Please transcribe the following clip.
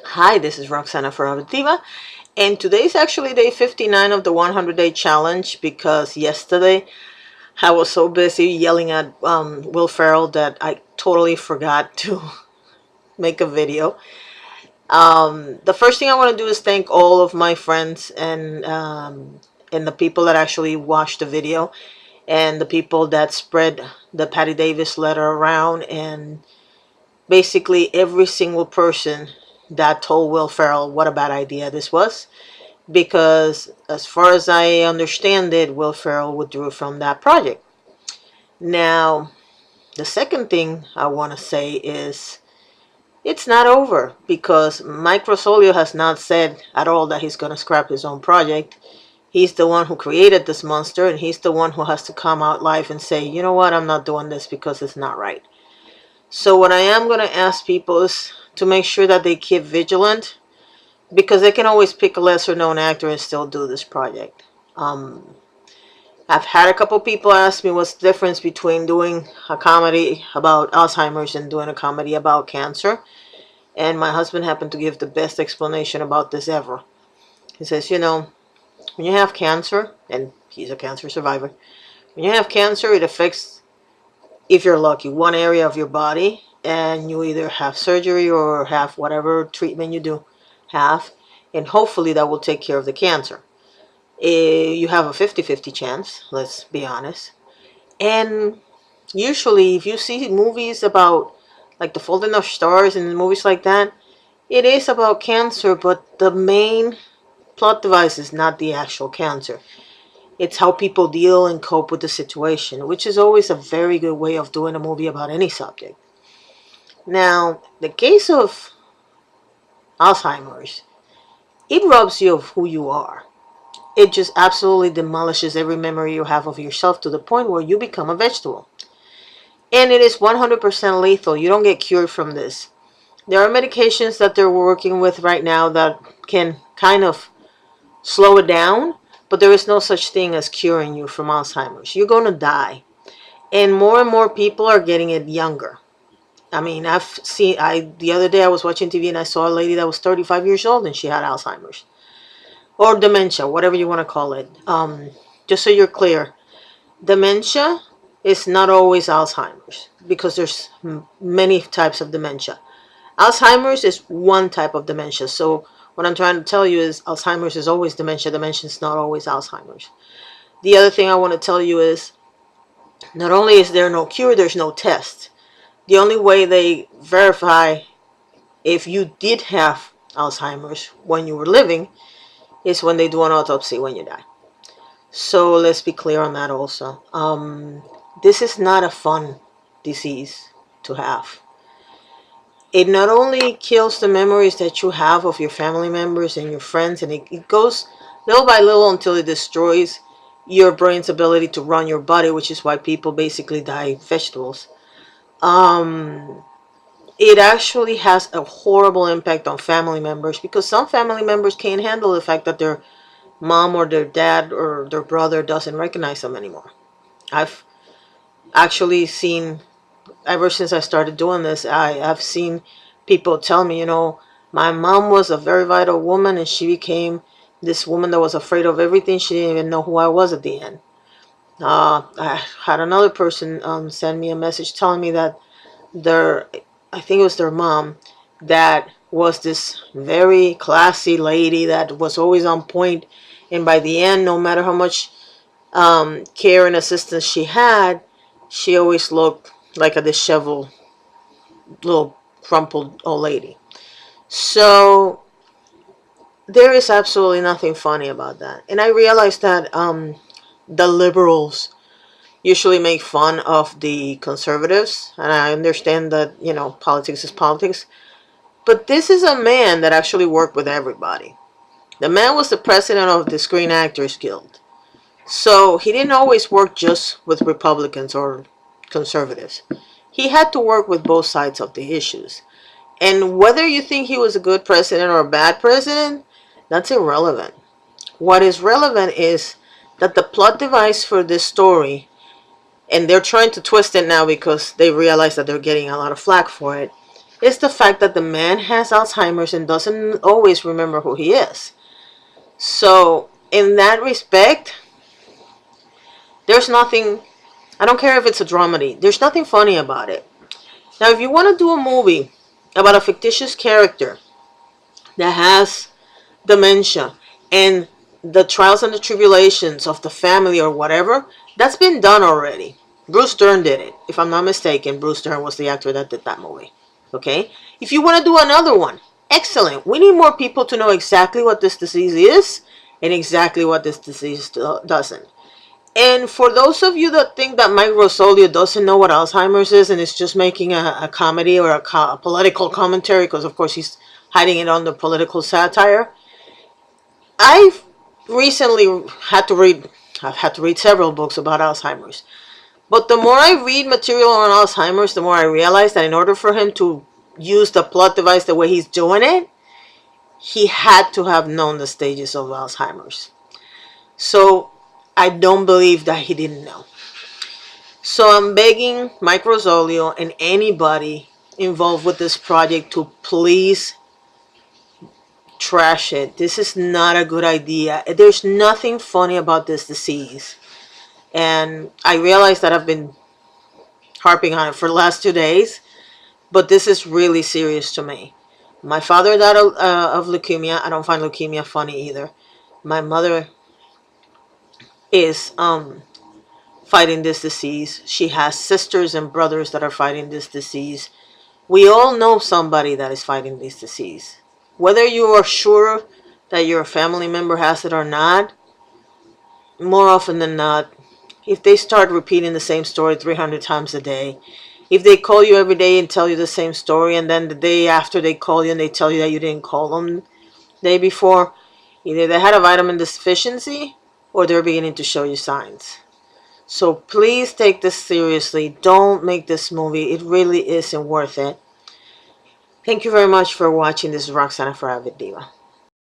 Hi, this is Roxana Ferrativa, and today's actually day 59 of the 100-day challenge because yesterday I was so busy yelling at Will Ferrell that I totally forgot to make a video. The first thing I want to do is thank all of my friends and the people that actually watched the video and the people that spread the Patty Davis letter around, and basically every single person that told Will Ferrell what a bad idea this was, because as far as I understand it, Will Ferrell withdrew from that project. Now, the second thing I want to say is it's not over, because Mike Rosolio has not said at all that he's going to scrap his own project. He's the one who created this monster, and he's the one who has to come out live and say, you know what, I'm not doing this because it's not right. So what I am going to ask people is to make sure that they keep vigilant, because they can always pick a lesser known actor and still do this project. I've had a couple people ask me what's the difference between doing a comedy about Alzheimer's and doing a comedy about cancer. And my husband happened to give the best explanation about this ever. He says, when you have cancer, and he's a cancer survivor, when you have cancer, it affects, if you're lucky, one area of your body, and you either have surgery or have whatever treatment you do have, and hopefully that will take care of the cancer. You have a 50-50 chance, let's be honest. And usually if you see movies about like The Fault in Our Stars and movies like that, it is about cancer, but the main plot device is not the actual cancer. It's how people deal and cope with the situation, which is always a very good way of doing a movie about any subject. Now, the case of Alzheimer's, it robs you of who you are. It just absolutely demolishes every memory you have of yourself to the point where you become a vegetable. And it is 100% lethal. You don't get cured from this. There are medications that they're working with right now that can kind of slow it down, but there is no such thing as curing you from Alzheimer's. You're going to die. And more people are getting it younger. I mean, the other day I was watching TV and I saw a lady that was 35 years old and she had Alzheimer's. Or dementia, whatever you want to call it. Just so you're clear, dementia is not always Alzheimer's, because there's many types of dementia. Alzheimer's is one type of dementia. So what I'm trying to tell you is Alzheimer's is always dementia. Dementia is not always Alzheimer's. The other thing I want to tell you is not only is there no cure, there's no test. The only way they verify if you did have Alzheimer's when you were living is when they do an autopsy when you die. So let's be clear on that also. This is not a fun disease to have. It not only kills the memories that you have of your family members and your friends, and it goes little by little until it destroys your brain's ability to run your body, which is why people basically die vegetables. It actually has a horrible impact on family members, because some family members can't handle the fact that their mom or their dad or their brother doesn't recognize them anymore. I've actually seen, ever since I started doing this, I've seen people tell me, my mom was a very vital woman and she became this woman that was afraid of everything. She didn't even know who I was at the end. I had another person send me a message telling me that I think it was their mom, that was this very classy lady that was always on point, and by the end, no matter how much care and assistance she had, she always looked like a disheveled, little crumpled old lady. So there is absolutely nothing funny about that. And I realized that the liberals usually make fun of the conservatives, and I understand that, politics is politics, but this is a man that actually worked with everybody. The man was the president of the Screen Actors Guild. So he didn't always work just with Republicans or conservatives. He had to work with both sides of the issues. And whether you think he was a good president or a bad president, that's irrelevant. What is relevant is that the plot device for this story, and they're trying to twist it now because they realize that they're getting a lot of flack for it, It's the fact that the man has Alzheimer's and doesn't always remember who he is. So, in that respect, there's nothing, I don't care if it's a dramedy, there's nothing funny about it. Now, if you want to do a movie about a fictitious character that has dementia and the trials and the tribulations of the family or whatever, that's been done already. Bruce Dern did it. If I'm not mistaken, Bruce Dern was the actor that did that movie. Okay? If you want to do another one, excellent. We need more people to know exactly what this disease is and exactly what this disease doesn't. And for those of you that think that Mike Rosolio doesn't know what Alzheimer's is and is just making a comedy or a political commentary, because of course he's hiding it under political satire, I've recently I've had to read several books about Alzheimer's. But the more I read material on Alzheimer's, the more I realize that in order for him to use the plot device the way he's doing it, he had to have known the stages of Alzheimer's. So I don't believe that he didn't know. So I'm begging Mike Rosolio and anybody involved with this project to please trash it. This is not a good idea. There's nothing funny about this disease. And I realize that I've been harping on it for the last 2 days, but this is really serious to me. My father died of leukemia. I don't find leukemia funny either. My mother is fighting this disease. She has sisters and brothers that are fighting this disease. We all know somebody that is fighting this disease. Whether you are sure that your family member has it or not, more often than not, if they start repeating the same story 300 times a day, if they call you every day and tell you the same story, and then the day after they call you and they tell you that you didn't call them the day before, either they had a vitamin deficiency or they're beginning to show you signs. So please take this seriously. Don't make this movie. It really isn't worth it. Thank you very much for watching. This is Roxana for Avid Diva.